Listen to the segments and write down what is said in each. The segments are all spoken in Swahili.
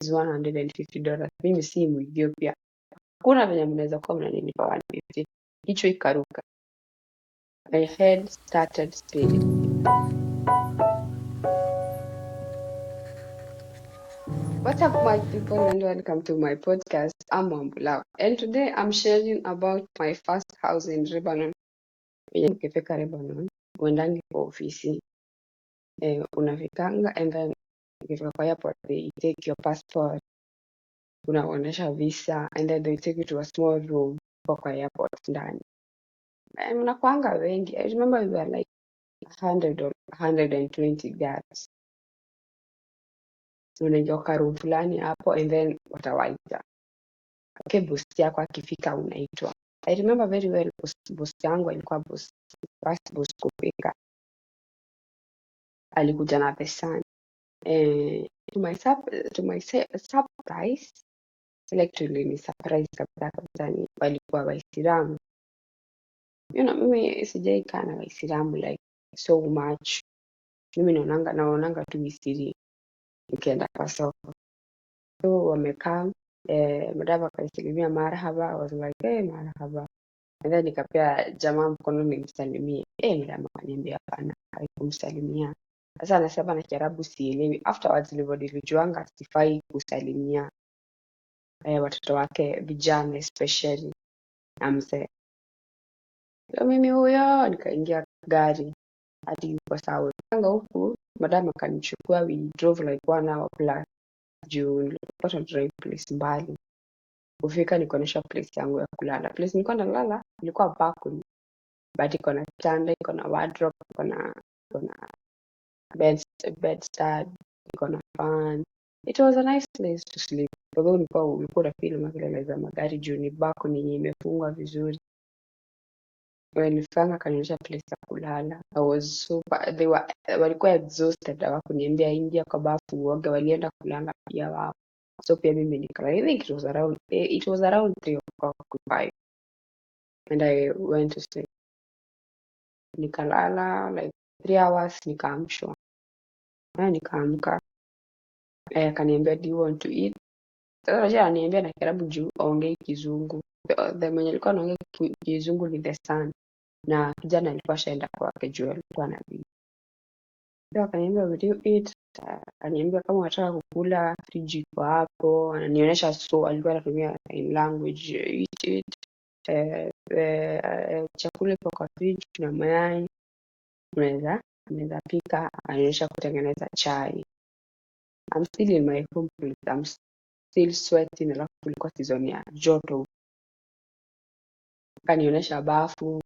is $150. Mimi si Ethiopia. Kuna venye mnaweza kuwa mnanilipa 150. Kichwa ikaruka. My head started spinning. What's up, my people, and welcome to my podcast. I'm Wambula, and today I'm sharing about my first house in Lebanon. Ukifika Lebanon, uendangi kwa ofisi, unafikanga, and then ukifika kwa airport, they take your passport, unaonyesha visa, and then they take you to a small room kwa airport ndani. Mnakuanga wengi. I remember we were like 100 or 120 guards. Unaingia kwa room fulani hapo, and then watawaita. Okay, boss yako akifika unaitwa. I remember very well boss yangu alikuwa first boss kupika. Alikuja na pesa. To my surprise, actually ni surprise kabisa ni walikuwa Waislamu. Mimi sijai kana Waislamu like so much. Mimi naonanga tu misiri nikienda kwa soko. So wamekaa, madam akanisalimia marhaba, I was like, marhaba. And then nikapea jamaa mkono nimsalimie. Madam akaniambia hapana, haikumsalimia. Sasa anasema na Kiarabu sielewi. Afterwards nilijuanga sifai kusalimia watoto wake vijana especially na mzee. So mimi huyo nikaingia gari hadi yuko sawa. Kanga huku madam akanichukua, we drove like 1 hour plus juu nilipata drive place mbali. Kufika nikaonyesha place yangu ya kulala. Place nilikuwa nalala ilikuwa balcony. But iko na kitanda, iko na wardrobe, iko na bedside, iko na fan. It was a nice place to sleep. Although ulikuwa unafeel makelele za magari juu ni balcony yenye imefungwa vizuri. Nilifika kanionyesha place ya kulala. I was super, walikuwa exhausted, hawakuniambia ingia kwa bafu uoge, walienda kulala pia wao. So pia mimi nikalala. I think it was around 3 o'clock to 5. And I went to sleep. Nikalala like 3 hours, nikaamshwa. Nikaamka. Akaniambia, do you want to eat? Sasa aje ananiambia na Kiarabu juu aongei Kizungu. The mwenye alikuwa anaongea Kizungu ni the son. Na kijana alikuwa shaenda kwake juu alikuwa na bibi. Ndio akaniambia, will you eat? Akaniambia kama unataka kukula, friji iko hapo. Ananionyesha, so alikuwa anatumia sign language, eat. Chakula iko kwa fridge na mayai. Unaweza pika. Ananionyesha kutengeneza chai. I'm still in my home place. I'm still sweating, alafu kulikuwa season ya joto. Akanionyesha bafu.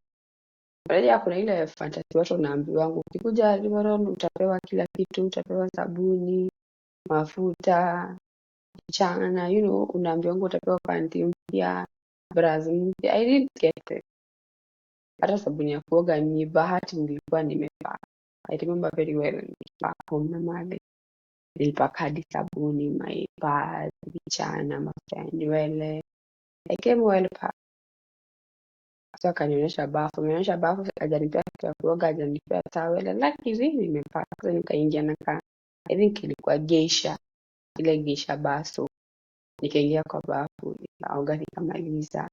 Unajua kuna ile fantasy watu wanaambiwa ukikuja Lebanon utapewa kila kitu, utapewa sabuni, mafuta, chana, unaambiwa utapewa panty mpya, bras mpya. I didn't get it. Hata sabuni ya kuoga ni bahati nilikuwa nimepaka. I remember very well nilipaka home na mali. Nilipaka hadi sabuni, my pads, vichana, mafuta ya nywele. I came well packed. So akanionyesha bafu, hajanipea kitu ya kuoga, hajanipea towel, lakini nimepaka. So nikaingia I think ilikuwa geisha, ile geisha baso. Nikaingia kwa bafu, nikaoga, nikamaliza.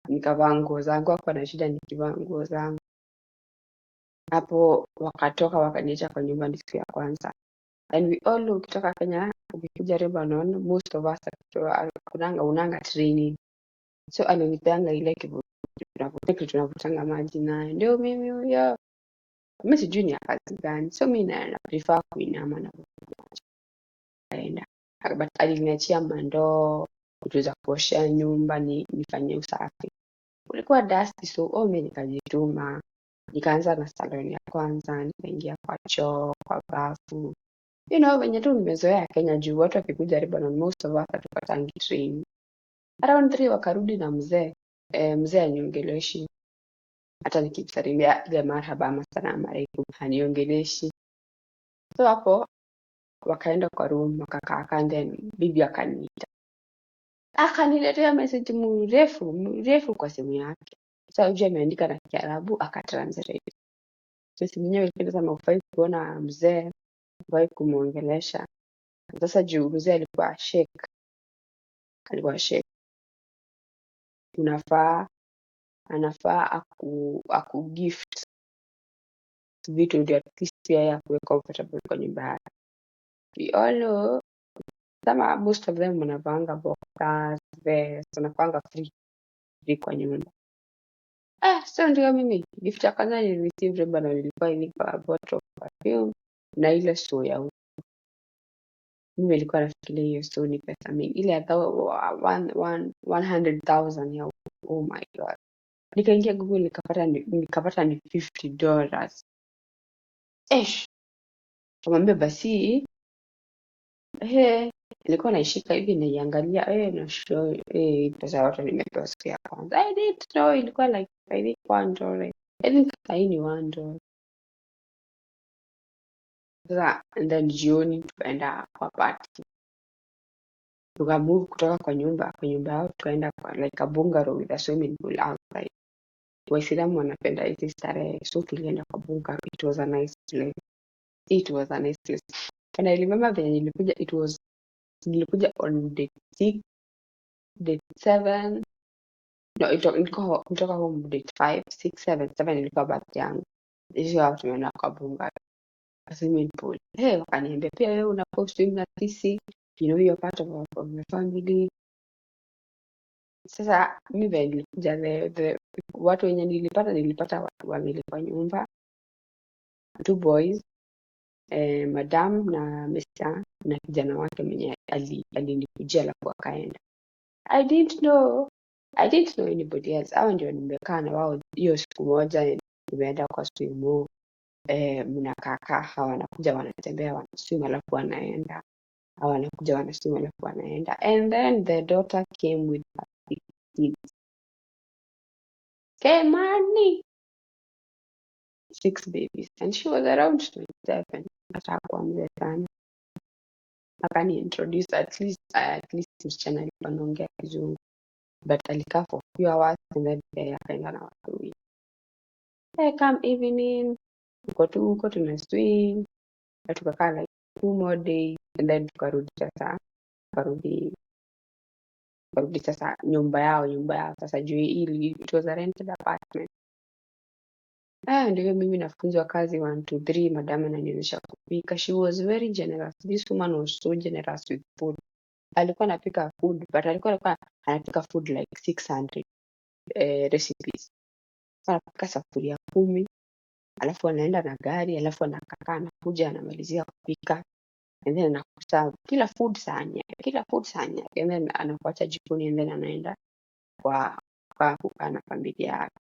Nikavaa nguo zangu, hakuwa na shida nikivaa nguo zangu. Hapo wakatoka wakaniacha kwa nyumba siku ya kwanza. And we all know ukitoka Kenya, ukikuja Lebanon, most of us unanga training. So alinipeanga ile tunavutanga maji naye. Ndio mimi huyo. Mimi sijui ni kazi gani. So mimi na prefer kuinama na kuenda. But aliniachia mandoo, kutuza kuosha nyumba, nifanye usafi. Kulikuwa dusty, so mimi nikajituma. Nikaanza na salon ya kwanza, nikaingia kwa choo, kwa bafu. Wenye tu nimezoea Kenya juu watu wakikuja Lebanon, most of us hatupatangi training. Around 3 wakarudi na mzee. Mzee aniongeleshi. Hata nikimsalimia ile marhaba ama salamu alaykum haniongeleshi. So hapo wakaenda kwa room wakakaa, then bibi akaniita. Akaniletea message mrefu kwa simu yake. Sasa uje ameandika na Kiarabu akatranslate. So simu yenyewe ilikuwa inasema ufai kuona mzee, ufai kumuongelesha. Sasa juu mzee alikuwa anafaa aku gift vitu ndio at least pia yeye akuwe comfortable kwa nyumba yake. We all know kama most of them wanavanga boxers, vests, wanapanga free kwa nyumba. So ndio mimi gift ya kwanza receive Lebanon ilikuwa ilikuwa bottle of perfume na ile store ya mimi nilikuwa nafikiria hiyo store ni pesa mingi. Ile hata 100,000 ya oh my god. Nikaingia Google nikapata ni $50. Kamwambia basi nilikuwa naishika hivi naiangalia na show pesa yote nimepewa siku ya kwanza. I didn't know ilikuwa like I think $1. I think ni $1. Sasa and then jioni tukaenda kwa party. Tukamove kutoka kwa nyumba yao tukaenda kwa like a bungalow with a swimming pool outside. Waislamu wanapenda hizi starehe, so tulienda kwa bungalow. It was a nice place. And I remember venye nilikuja on day 6, day 7. No, ilikuwa kutoka home date 5, 6, 7, 7 ilikuwa birthday yangu. Hiyo hapo tumeenda kwa bungalow. Swimming pool. Wakaniambia pia wewe unafaa swim na sisi. You know you're part of my family. Sasa mimi nilikuja watu wenye nilipata watu wawili kwa nyumba. 2 boys, madam na Mr. na kijana wake mwenye alinikujia alafu akaenda. I didn't know anybody else. Hao ndio nimekaa na wao hiyo siku moja, nimeenda kwa swim. Mnakaa hawa wanakuja wanatembea wanaswim alafu wanaenda. Hawa wanakuja wanaswim alafu wanaenda. And then the daughter came with her 6 kids. Money. 6 babies. And she was around 27. Hata kwa mzee sana. Akani introduce at least msichana alikuwa anaongea Kizungu. But alikaa for few hours and then akaenda na watu wengine. Come evening. Tuko tuna swim. Tukakaa like 2 more days and then tukarudi sasa nyumba yao sasa juu it was a rented apartment. Ndio mimi nafunzwa kazi 1 2 3. Madam ananionyesha kupika. She was very generous. This woman was so generous with food. Alikuwa anapika food but alikuwa anapika food like 600 recipes. Anapika sufuria 10, alafu anaenda na gari, alafu anakaa anakuja anamalizia kupika. And then anakuta kila food sanya and then anakuacha jikoni and then anaenda kwa kukaa na familia yake.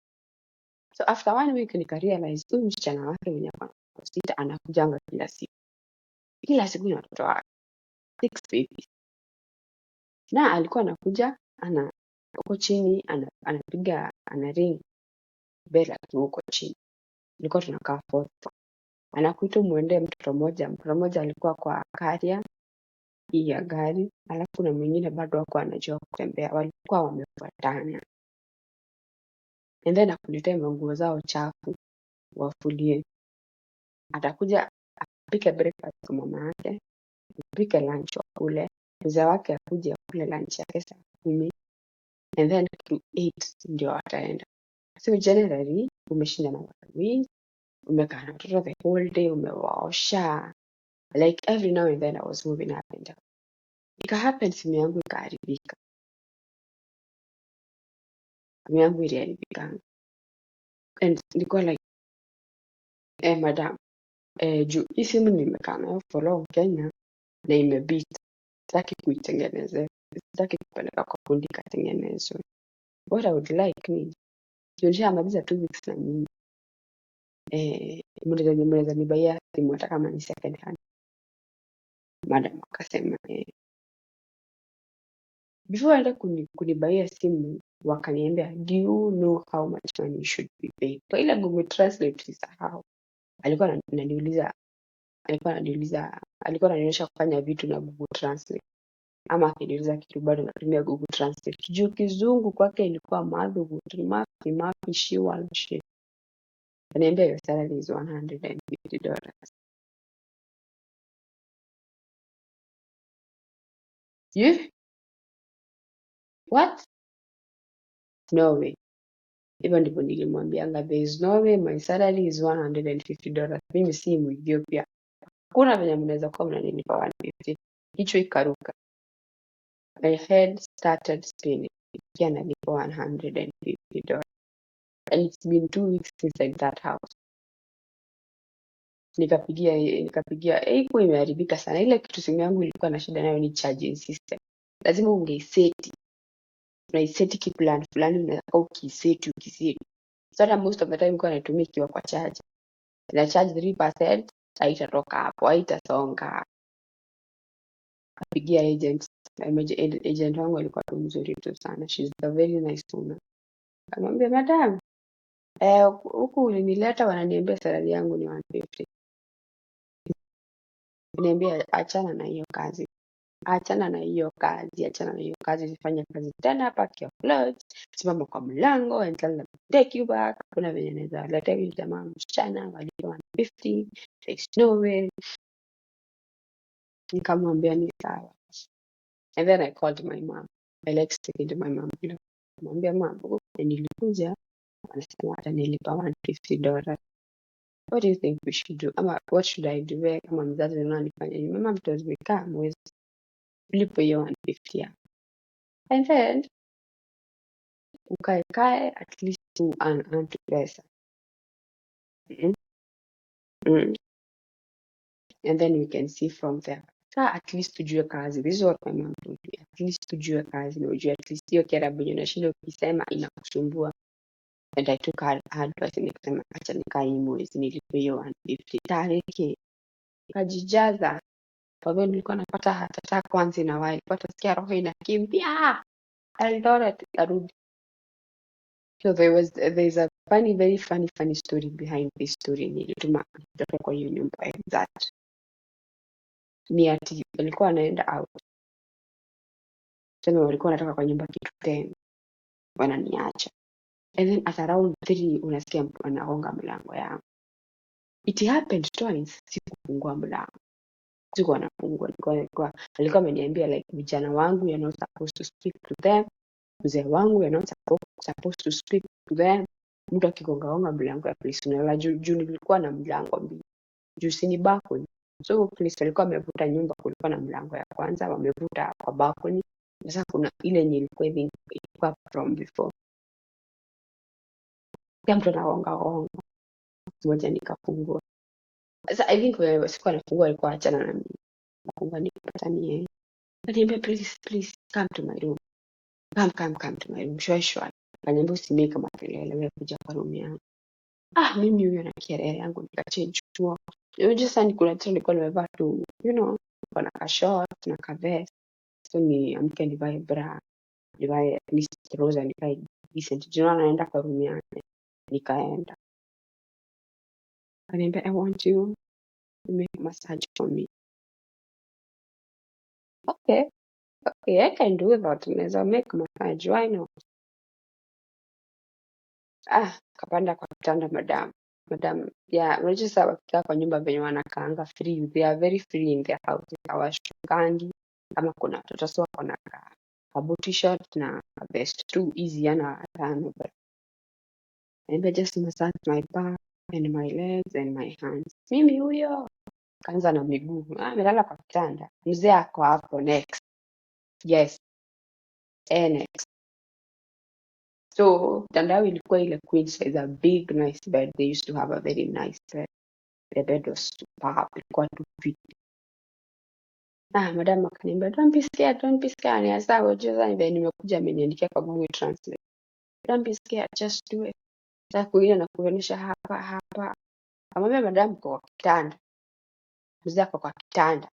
So after 1 week nikarealize huyu msichana wake mwenye sita anakujanga kila siku na watoto wake 6 babies. Na alikuwa anakuja huko chini anapiga ring bell huko chini. Nilikuwa tunakaa 4th floor. Anakuita muende mtoto mmoja alikuwa kwa carrier hii ya gari, alafu na mwingine bado hakuwa anajua kutembea, walikuwa wamefuatana. And then akuletea nguo zao chafu wafulie. Atakuja apike breakfast kwa mama yake, apike lunch wakule, mzee wake akuje akule lunch yake saa 10 and then to 8 ndio ataenda. So generally umeshinda na watu wengi, umekaa na watoto the whole day, umewaosha. Like every now and then I was moving up and down. Ika happen simu yangu ikaharibika. Simu yangu iliharibika. And nilikuwa like madam, juu hii simu nimekaa nayo for long Kenya na imebeat. Sitaki kuitengeneza. Sitaki kupeleka kwa fundi katengenezwe. What I would like ni nishamaliza 2 weeks na mimi. Mnaweza nibaia simu hata kama ni second hand. Madam akasema before aenda kunibaia simu wakaniambia, do you know how much money you should be paid? Kwa ile Google Translate usisahau. Alikuwa ananionyesha kufanya vitu na Google Translate. Ama akiniuliza kitu bado natumia Google Translate. Juu Kizungu kwake ilikuwa madhubuti, mafi shiwa shit. Ananiambia your salary is $150. You? What? No way. Hivyo ndivyo nilimwambianga, there is no way my salary is $150. Mimi si Mwethiopia. Hakuna venye mnaweza kuwa mnanilipa 150. Kichwa ikaruka. My head started spinning. Pia nalipa $150. And it's been 2 weeks inside that house. Nikapigia iko imeharibika sana. Ile kitu simu yangu ilikuwa na shida nayo ni charging system. Lazima ungeiseti. Unaiseti kiplan fulani unataka ukiseti. So hata most of the time nilikuwa naitumia ikiwa kwa charge. Na charge 3% haitatoka hapo, haitasonga. Kapigia agent. Agent wangu alikuwa tu mzuri tu sana. She's a very nice woman. Akamwambia, madam, huku ulinileta wananiambia salary yangu ni 150. Niambia achana na hiyo kazi. Achana na hiyo kazi, zifanye kazi tena, pack your clothes, simama kwa mlango and tell them to take you back. Kuna venye naweza leta huyu jamaa msichana walipa 150, there's no way. Nikamwambia ni sawa. And then I called my mom. I like speaking to my mom. Nikamwambia mom, nilikuja wanasema watanilipa $150. What do you think we should do? Ama what should I do? Wewe kama mzazi unanifanya nini? Mama mtoto wekaa mwezi ulipo hiyo 150 ya. And then ukae at least to earn pesa. And then we can see from there. At least tujue kazi. This is what my mom told me. At least tujue kazi. Na ujue at least hiyo kerabu unashinda ukisema inakusumbua. And I took her advice nikasema acha nikae mwezi nilipe hiyo 150. Tareke. Kajijaza. Kwa hivyo nilikuwa napata heart attack once in a while. Nilikuwa nasikia roho inakimbia. Eldoret arudi. So there's a very funny story behind this story. Nilituma kutoka kwa hiyo nyumba exact. Ni ati walikuwa wanaenda out. Sema walikuwa wanatoka kwa nyumba kitu 10. Wananiacha. And then at around 3 unasikia mtu anagonga mlango yangu. It happened twice. Sikufungua mlango. Sikuwa nafungua. Alikuwa ameniambia like vijana wangu you're not supposed to speak to them. Mzee wangu you're not supposed to speak to them. Mtu akigonga mlango ya polisi unala juu nilikuwa na mlango mbili. Juu si ni balcony. So polisi walikuwa wamevuta nyumba, kulikuwa na mlango ya kwanza wamevuta kwa balcony. Sasa kuna ile yenye ilikuwa from before. Kama mtu anagonga moja nikafungua. Sasa I think wewe sikuwa nafungua, alikuwa achana na mimi. Nafungua nikapata ni yeye. Akaniambia please come to my room. Come to my room. Shwa. Akaniambia usimeke makelele, wewe kuja kwa room yangu. Mimi huyo na kelele yangu nikachange tu. Unajua sasa nilikuwa nimevaa tu, kuna ka short na ka vest. So ni amke nivae bra. Nivae at least trouser nikae decent. Jina naenda kwa room yake. Nikaenda. Akaniambia I want you to make massage for me. Okay, I can do that. Naweza make massage, why not? Kapanda kwa kitanda madam, unajua sasa wakikaa kwa nyumba venye wanakaanga free, they are very free in their house. Hawashukangi kama kuna watoto so wako ka booty short na vest too easy yana tano. And I just massage my back and my legs and my hands. Mimi huyo kaanza na miguu, amelala kwa kitanda. Mzee ako hapo next. Yes, next. So tandao ilikuwa ile queen size, a big nice bed. They used to have a very nice bed. The bed was superb. Ilikuwa too big. Madam akaniambia don't be scared. Ni sawa, unajua ndio nimekuja ameniandikia kwa Google Translate. Don't be scared, just do it. Sasa kuina na kuonyesha hapa. Akamwambia madam kwa kitanda. Mzee ako kwa kitanda.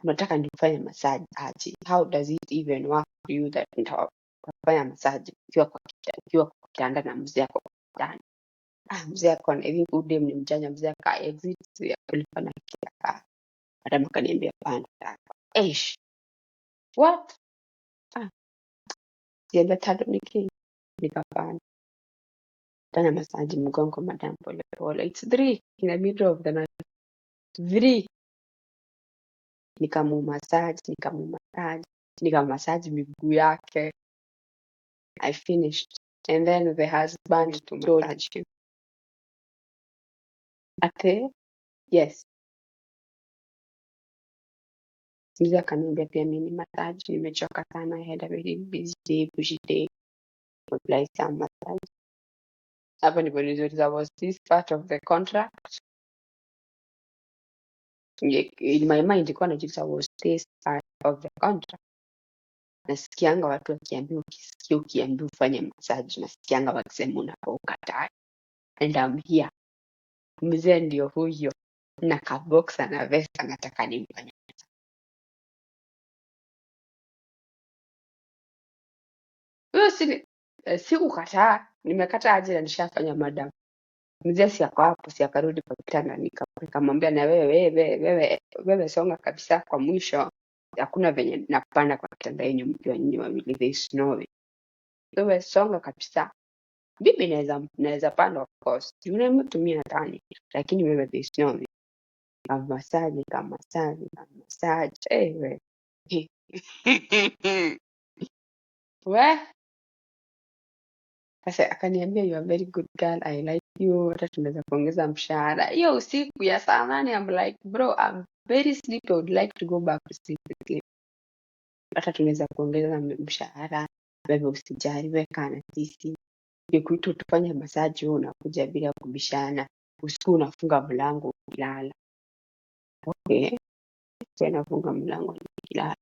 Unataka nifanye massage aje? How does it even work for you that nitafanya massage ukiwa kwa kitanda na mzee ako kwa kitanda? Mzee ako na hivi udem ni mjanja, mzee aka exit ya kulipa na kia. Madam akaniambia panda. What? Sienda tatu nikapanda. Tana massage mgongo madam pole. It's 3 in the middle of the night. 3. Nikamumassage. nikamassage miguu yake. I finished and then the husband to massage him. Ate yes, mzee akaniambia pia mimi massage, nimechoka sana, I had a very busy day, busy day, would like some massage. Hapa ndipo niliuliza, was this part of the contract? In my mind ilikuwa najiuliza, was this part of the contract? Nasikianga watu wakiambiwa, ukisikia ukiambiwa ufanye massage, nasikianga wakisema unapokataa. And I'm here. Mzee ndio huyo na kaboxa na vest anataka nimfanye. Huyo si kukataa, nimekataa aje na nishafanya madam. Mzee si ako hapo, si akarudi kwa kitanda, nikamwambia na wewe songa kabisa kwa mwisho. Hakuna venye napanda kwa kitanda yenyu mkiwa nyinyi wawili, there is no way. Wewe songa kabisa. Bibi naweza panda of course. Unamtumia tani, lakini wewe there is no way. Kamasaji. We. We. Sasa akaniambia you are very good girl, I like you, hata tunaweza kuongeza mshahara. Hiyo usiku ya saa 8 I'm like bro, I'm very sleepy, I would like to go back to sleep. Hata tunaweza kuongeza mshahara, wewe usijali, weka na sisi. Nikuita tufanye massage, wewe unakuja bila kubishana. Usiku unafunga mlango ukilala. Okay. Sasa nafunga mlango nikilala.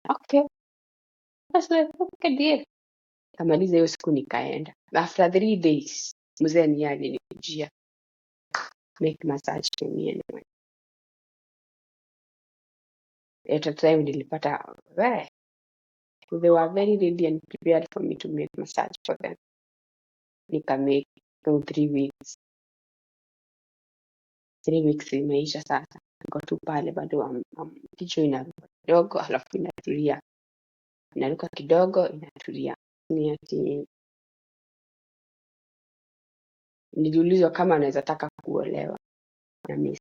Okay. Sasa okay deal. Kamaliza hiyo siku nikaenda. After 3 days, mzee ni alinijia. Make massage to me anyway. At a time nilipata they were very ready and prepared for me to make massage for them. Nika make 3 weeks. 3 weeks imeisha sasa. Niko tu pale bado kichwa inaruka kidogo halafu inatulia. Inaruka kidogo inatulia. Ni ati niliulizwa kama anaweza taka kuolewa na mimi.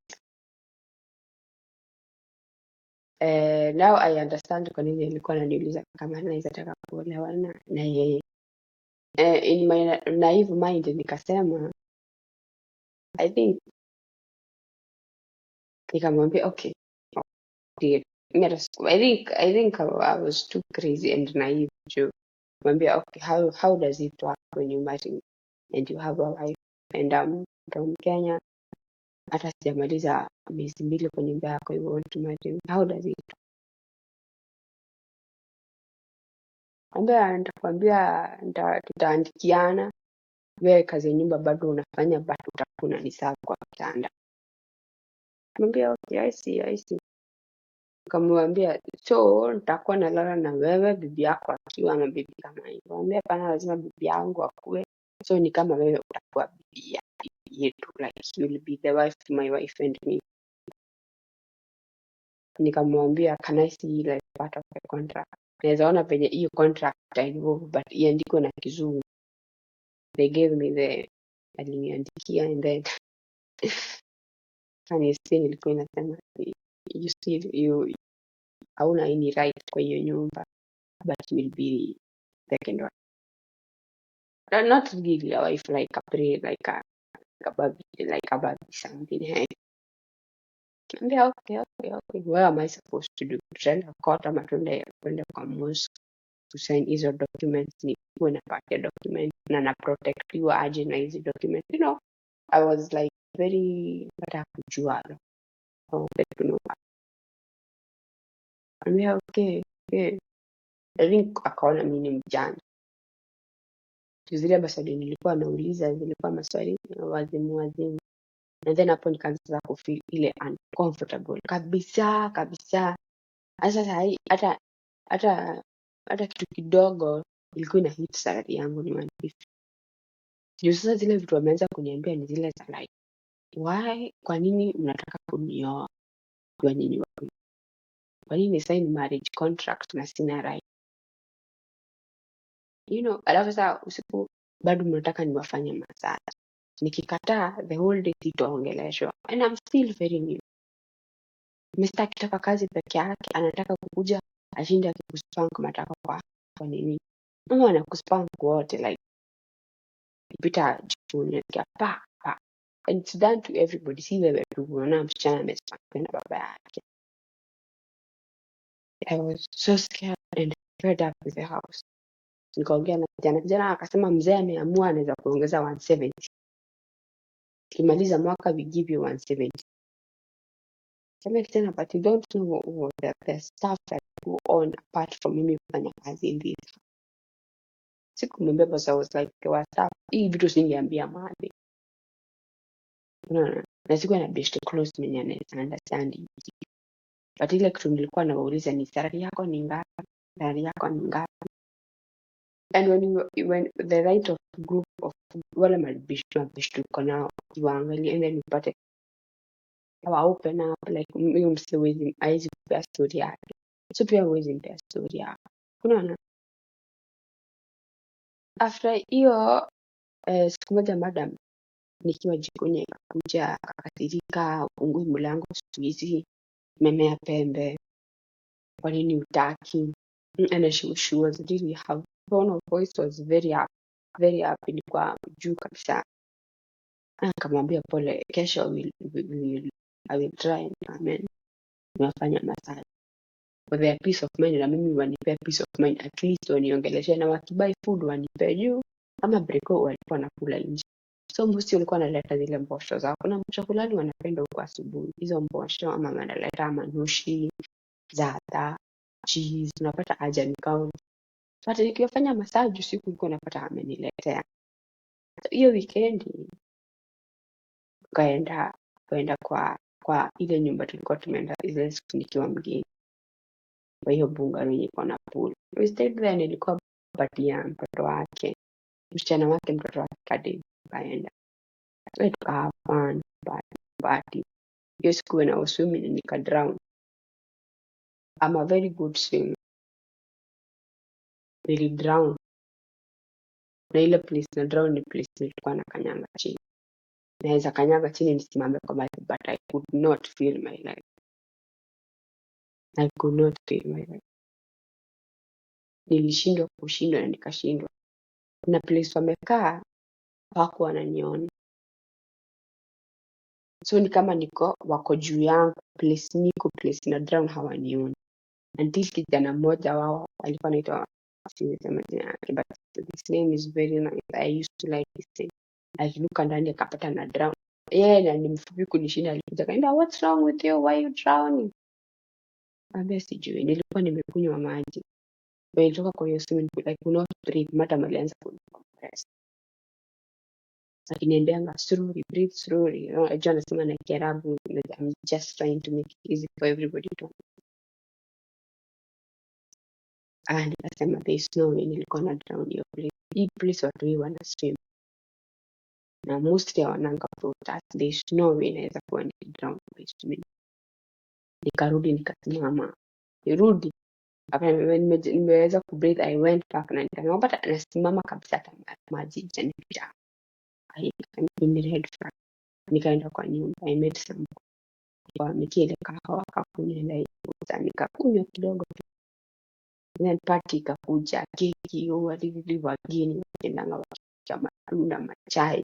Now I understand kwa nini alikuwa ananiuliza kama anaweza taka kuolewa na yeye. In my naive mind nikasema I think, nikamwambia okay. I think I was too crazy and naive to mwambia okay, how does it work when you marry and you have a wife and from Kenya, hata sijamaliza miezi 2 kwa nyumba yako, you want to marry me, how does it work? Nitakwambia tutaandikiana, wewe kazi ya nyumba bado unafanya, but utakuwa unaniserve kwa kitanda. Mwambia okay, I see. Nikamwambia so nitakuwa nalala na wewe, bibi yako akiwa na bibi kama hivyo. Mwambia pana lazima bibi yangu akue, so ni kama wewe utakuwa bibi yetu, like you will be the wife to my wife and me. Nikamwambia can I see like part of the contract? Naweza ona penye hiyo contract involve, but iandikwe na Kizungu. They gave me aliniandikia and then kanisi nilikuwa nasema you see you hauna any right kwa hiyo nyumba, but you will be second wife. Not really a wife, like a baby something. Hey. Okay. What am I supposed to do? Tutaenda court ama tuende kwa mosque to sign hizo documents, ni kuwe napata document na protectiwa aje na hizi document. You know, I was like very nataka kujua. I wanted to know. Okay. I think akaona mimi ni mjanja. Zile maswali nilikuwa nauliza zilikuwa maswali wazimu. And then hapo nikaanza kufeel ile uncomfortable kabisa. Sasa hata kitu kidogo ilikuwa ina hit salary yangu ni 150. Sasa zile vitu wameanza kuniambia ni zile za like why, kwa nini mnataka kunioa kwa nyinyi wawili? Kwa nini sign marriage contract na sina right? You know, alafu sasa usiku bado mnataka niwafanye massage. Nikikataa the whole day sitaongeleshwa. And I'm still very new. Mr. akitaka kazi peke yake anataka kukuja ashinde akikuspank matako kwa nini. Mama anakuspank wote like pita jikoni pa. And it's done to everybody. Si wewe tu unaona msichana amespank na baba yake. I was so scared and fed up with the house. Nikaongea na kijana akasema mzee ameamua anaweza kuongeza 170. Kimaliza mwaka we give you 170. Kama kijana, but you don't know what the stuff that go on apart from mimi kufanya kazi in this. Sikumwambia because I was like there was stuff hii vitu singeambia mahali. Unaona? Na sikuwa na best close mwenye anaweza understand hii. But ile kitu nilikuwa nawauliza ni salary yako ni ngapi? Salary yako ni ngapi? And when the right of group of wale mabishtu kona kiwangali and then upate wa open up like huyo msiwezi aizi kupea story yake. So pia huwezi mpea story yako. Unaona? After hiyo siku moja madam nikiwa jikoni akakuja akakasirika, ufungui mlango siku hizi, memea pembe, kwa nini hutaki? And she was really her tone of voice was very up, ilikuwa juu kabisa. Akamwambia pole, kesho I will try and come in. Nafanya massage for their peace of mind, na mimi wanipea peace of mind, at least waniongeleshe, na wakibuy food wanipe juu ama breko walikuwa nakula nje. So mbusi walikuwa wanaleta zile mbosho zao. Kuna mbosho fulani wanapenda huko asubuhi. Hizo mbosho ama wanaleta manushi, zata, cheese, unapata aja nikao. But nikiwafanya massage usiku nilikuwa napata ameniletea. Hiyo weekend kaenda kwa ile nyumba tulikuwa tumeenda ile siku nikiwa mgeni. Kwa hiyo bungalow ilikuwa na pool. We stayed there, nilikuwa patia mtoto wake. Msichana wake mtoto wake kadi kaenda. So tukahafan party. Hiyo siku when I was swimming nika drown. I'm a very good swimmer. Nili drown. Na ile place na drown ni place nilikuwa na kanyanga chini. Naweza kanyaga chini nisimame kwa maji, but I could not feel my life. I could not feel my life. Nilishindwa kushindwa na nikashindwa. Kuna place wamekaa wako wananiona. So ni kama wako juu yangu, place na drown hawanioni. Until kijana mmoja wao alikuwa anaitwa siwezi yake, but his name is very nice. I used to like his name. Aliruka ndani akapata na drown. Na ni mfupi kunishinda, alikuja kaenda, what's wrong with you? Why you drowning? Ambia sijui, nilikuwa nimekunywa maji. Nilitoka kwa hiyo swimming pool, I could not breathe, madam alianza kunimpress. Akiniambianga slowly, breathe slowly. Ajua anasema na Kiarabu, I'm just trying to make it easy for everybody to. Nikasema there is no way nilikuwa na drown hiyo place. Hii place watu hii wana swim. Na mostly wananga floaters. There is no way naweza kuwa ni drown by swimming. Nikarudi nikasimama. Nirudi. Hapa nimeweza kubreathe, I went back na nikapata nasimama kabisa hata maji yanipita. Nikaenda kwa nyumba, I made some kwa mikile kahawa kakunywa na hiyo nikakunywa kidogo. Then party ikakuja, keki, walivili wageni wakiendanga wakichama na machai,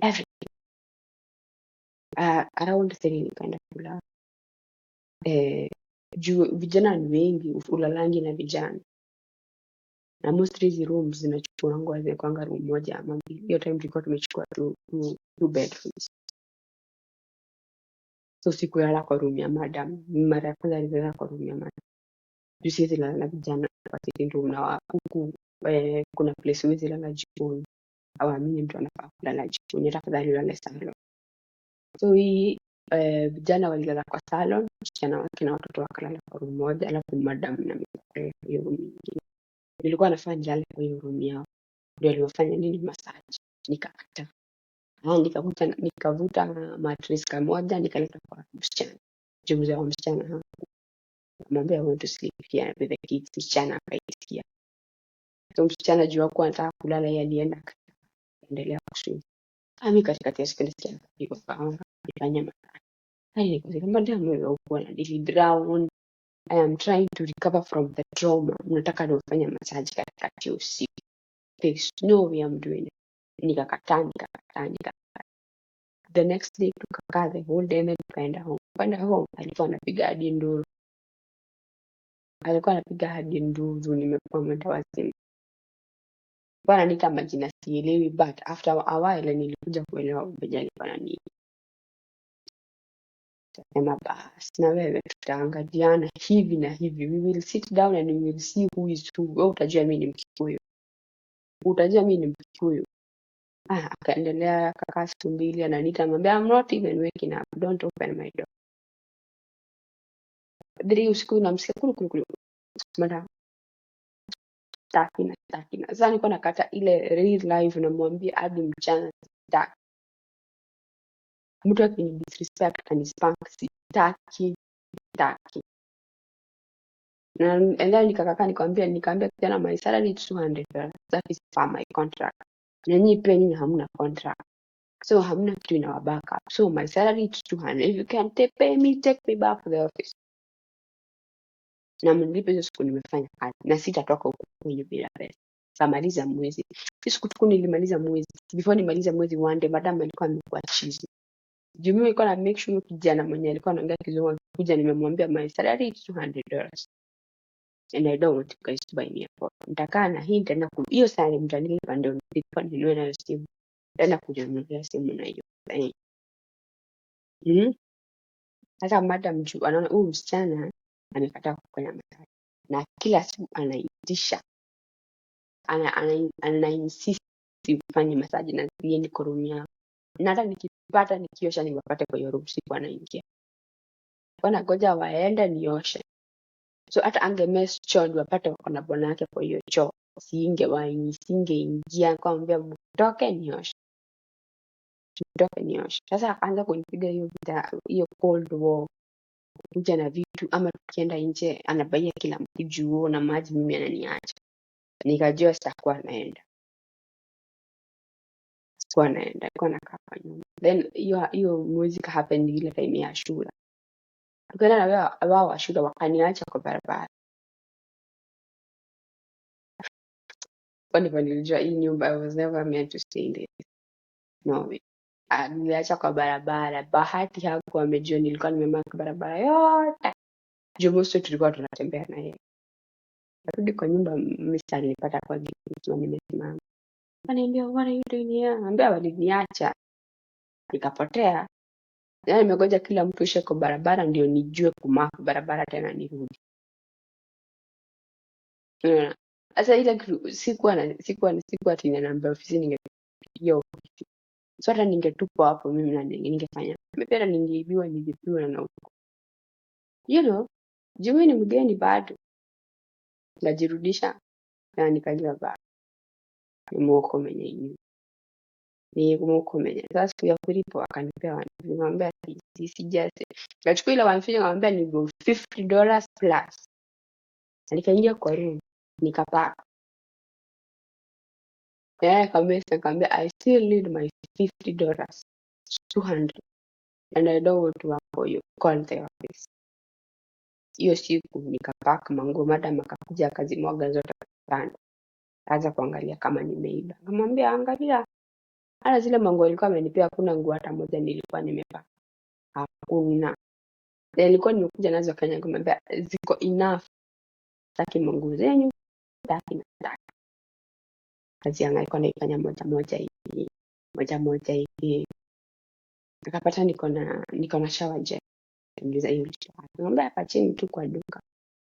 everything. Around 3 nikaenda kula. Juu vijana ni wengi, ulalangi na vijana. Na most hizi rooms zinachukua nguo kwanga room moja ama mbili. Hiyo time tulikuwa tumechukua two bedrooms. So sikulala kwa room ya madam. Mara ya kwanza nililala kwa room ya madam. Juu siwezi lala na vijana kwa sitting room na huku kuna place huwezi lala jikoni. Hawaamini mtu anafaa kulala jikoni, tafadhali ulale salon. So hii vijana walilala kwa salon, msichana wake na watoto wakalala kwa room moja, alafu madam na mimi hiyo room nyingine. Nilikuwa nafanya nilale kwa hiyo room yao. Ndio alifanya nini massage. Nikakata. Nikavuta mattress kamoja nikaleta kwa msichana. Mzee wa msichana akamwambia I want to sleep here with the kids. Msichana akaisikia. So msichana juu hakuwa anataka kulala, yeye alienda akaendelea kuswim. Mimi katikati ya siku nisikia niko kaanga nifanya massage. Nikasema madam wewe uko na drown. I am trying to recover from the trauma. Mnataka nifanye massage katikati ya usiku. There is no way I'm doing it. Nikakataa. The next day tukakaa the whole day, then tukaenda home. Kwenda home alikuwa anapiga hadi nduru. Nimekuwa mwenda wazimu. Alikuwa ananiita majina sielewi, but after a while nilikuja kuelewa ubeja alikuwa ananiita. Sema basi na wewe tutaangaliana hivi na hivi. We will sit down and we will see who is who. Wewe utajua mimi ni Mkikuyu. Akaendelea akakaa siku mbili ananiita, anambia I'm not even waking up. Don't open my door. 3 usiku namsikia kulu. Mara sitaki. Sasa nilikuwa nakata ile real life namwambia hadi mchana sitaki. Mtu akini disrespect anispank sitaki. Na and then nikamwambia kijana my salary is $200. That is for my contract. Na nyinyi pia nyinyi hamna contract. So hamna kitu inawabaka. So my salary is $200. If you can pay me, take me back to the office. Na mnilipe hizo siku nimefanya kazi. Na sitatoka huko kwenye bila pesa. Samaliza mwezi. Siku tuku nilimaliza mwezi. Before nimaliza mwezi one day, madam alikuwa amekuwa chizi. Juu mimi nilikuwa na make sure kijana mwenye alikuwa anaongea kizungu kuja nimemwambia my salary is $200. And I don't want you guys to buy me a phone. Nitakaa na hii nitaenda hiyo saa mtanilipa ndio nilikuwa ninunue nayo simu. Nitaenda kujinunulia simu na hiyo. Sasa madam juu anaona huyu msichana amekataa kufanya massage. Na kila siku anaitisha. Ana insist ufanye massage na yeye kwa room yao. Na hata nikipata nikiosha niwapate kwa hiyo room siku anaingia. Kwa ngoja waende nioshe. So hata angemess choo wapate wako na bwana yake kwa hiyo choo. Singeingia kwambia mtoke nioshe. Sasa akaanza kunipiga hiyo cold war. Kuja na vitu ama tukienda nje anabaia kila mtu juu na maji mimi ananiacha. Nikajua sitakuwa naenda. Kwa nakaa kwa nyumba. Then hiyo mwezi ka happen ile time ya shule. Tukaenda na wao wa shule wakaniacha kwa barabara. Kwani nilijua hii nyumba I was never meant to stay in there. No way. Niliacha kwa barabara. Bahati hakuwa amejua nilikuwa nimemark barabara yote. Jumoso tulikuwa tunatembea na yeye. Narudi kwa nyumba Mr. nilipata kwa gate nikiwa nimesimama. Ananiambia what are you doing here? Anambia waliniacha. Nikapotea. Yaani nimegoja kila mtu ishe kwa barabara ndio nijue kumark barabara tena nirudi. Sasa ile sikuwa ati na namba ofisi ningepigia ofisi. So hata ningetupwa hapo mimi na ningefanya. Mimi ningeibiwa na huko. Juu ni mgeni bado. Najirudisha na nikajua bado. Nimuokomenye. Sasa siku ya kulipo akanipea nikamwambia sijase. Nachukua ile 150 nikamwambia ni $50 plus. Nikaingia kwa room nikapaka. Nikamwambia I still need my $50. $200. And I don't want to work for you. Call the office. Hiyo siku nikapaka manguo madam akakuja akazimwaga zote kando. Kaanza kuangalia kama nimeiba. Nikamwambia angalia. Hata zile manguo alikuwa amenipea hakuna nguo hata moja nilikuwa nimepaka. Hakuna. Nilikuwa nimekuja nazo Kenya nikamwambia ziko enough. Sitaki manguo zenyu. Sitaki. Kazi yangu alikuwa naifanya moja hivi. Nikapata niko na shower gel. Niuliza hiyo nikamwambia hapa chini tu kwa duka.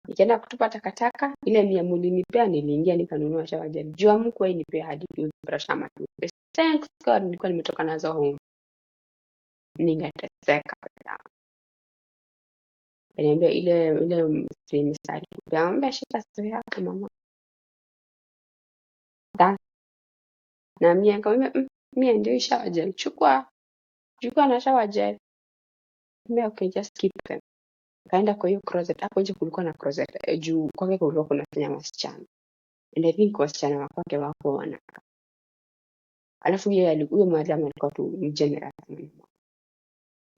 Nikaenda kutupa takataka ile ni mlinipea niliingia nikanunua shower gel. Jua mko inipea hadi brush ama toothpaste. Thanks God nilikuwa nimetoka nazo home. Ningeteseka sana. Niambia ile mstari. Niambia shika story yako mama. Na mimi nikamwambia mimi ndio shower gel. Chukua na shower gel. Mimi okay just keep them. Kaenda kwa hiyo closet. Hapo nje kulikuwa na closet. Juu kwake kulikuwa kuna Kenya wasichana. And I think wasichana wa kwake wako wanaka. Alafu yeye huyo madam alikuwa tu general.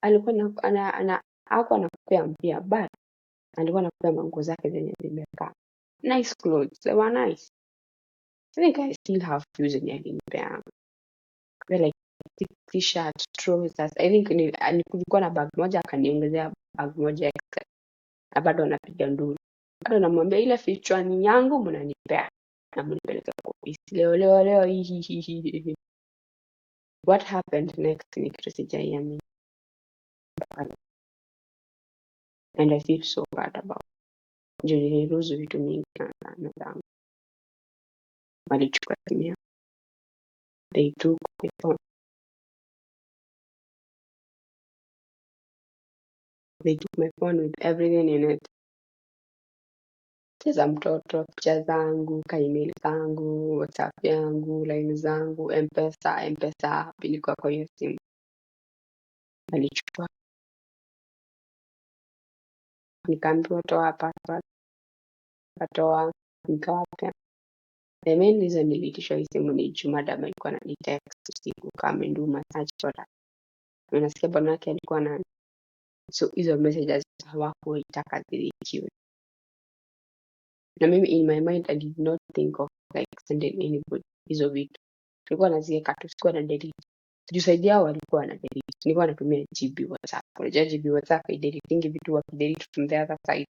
Alikuwa hakuwa anakupea mpia but Alikuwa anakula manguo zake zenye zimekaa. Nice clothes. They were nice. I think I still have few zenye alinipea. They're like t-shirt, trousers. I think kulikuwa na bag moja akaniongezea bag moja extra. Na bado anapiga nduru. Bado namwambia ile fichwani yangu mnanipea. Na mnipeleka kwa ofisi. Leo hihihihi. What happened next ni kitu sijaiamini. And I feel so bad about it. Juu niliruhusu vitu mingi na zangu. Walichukua simu yangu. They took my phone. They took my phone with everything in it. Picha za mtoto, picha zangu, email zangu, WhatsApp yangu, line zangu, M-Pesa ilikuwa kwa hiyo simu. Walichukua. Nikaambiwa toa password. Nikatoa, nikawapea. The main reason niliitishwa hii simu ni juu madam alikuwa ananitext usiku kama nduma search for that. Unasikia bwana yake alikuwa na so hizo messages hawakuitaka zilikiwe. Na mimi in my mind I did not think of like sending anybody hizo vitu. Nilikuwa naziweka tu, sikuwa na delete. Tujisaidia hao walikuwa na delete. Nilikuwa natumia GB WhatsApp. Unajua GB WhatsApp deleting vitu wa delete from the other side.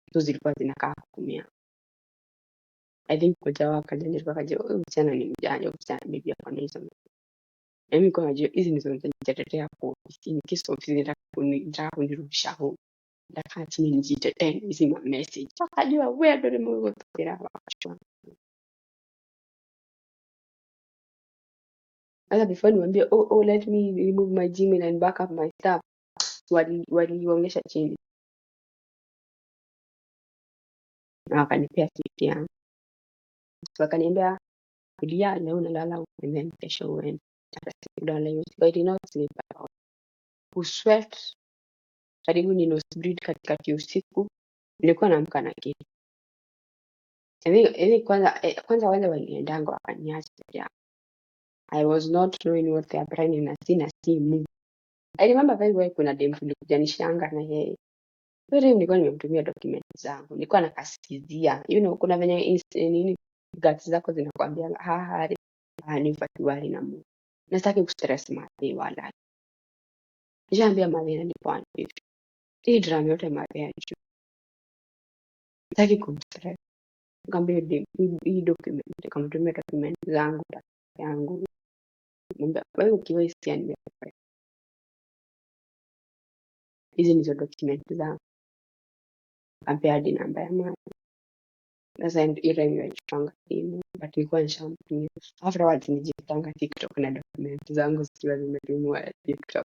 Hizo zilikuwa zinakaa kutumia. I think koja wakaja huyu msichana ni mjanja, msichana bibi yako na hizo. Mimi kwa najua hizi ndizo nitatetea kwa ofisi. In case ofisi inataka kunirudisha home. Ndakaa chini nijitetee hizi ma message. Akajua where do remove kila wakati. Sasa before niwaambie let me remove my Gmail and back up my stuff. Walionyesha chini. Na wakanipea tip yangu. Wakaniambia kulia leo unalala huko and then kesho uende. But I did not sleep at all. Usweat karibu ni nose bleed katikati usiku. Nilikuwa naamka na kitu. Hivi kwanza wale waliendanga wakaniacha ya. I was not knowing what they are planning na sina simu. I remember very well kuna dem tulikuja nishanga na yeye. Wewe nilikuwa nimemtumia document zangu. Nilikuwa nakasikizia. Kuna venye nini guts zako zinakwambia ni fatiwali na Mungu. Nasitaki kustress madhi wala. Nishaambia madhi na nipo hivi. Hii drama yote madhi hicho. Sitaki kumstress. Nikamwambia hii document, nikamtumia document zangu yangu. Mwambia wewe ukiwa isiani hizi ndizo document zangu. Ampea hadi namba ya mama. Sasa ile nimechanga simu but nilikuwa nishamtumia. Afterwards nijipanga TikTok na document zangu zikiwa zimetumwa TikTok.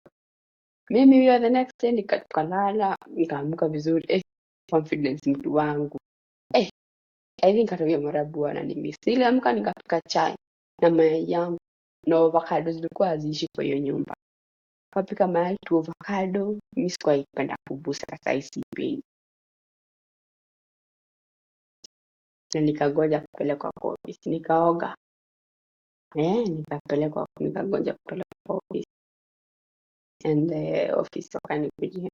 Mimi hiyo the next day nikakalala, nikaamka vizuri. Confidence mtu wangu. I think atawia marabu ananimiss. Niliamka nikapika chai na mayai yangu na avocado zilikuwa haziishi kwa hiyo nyumba. Kapika mayai tu avocado, mimi sikuwa ipenda kubusa sasa isipendi. Na nikagoja kupelekwa kwa ofisi, nikaoga. Nikagoja kupelekwa kwa ofisi. And the office wakanikujia.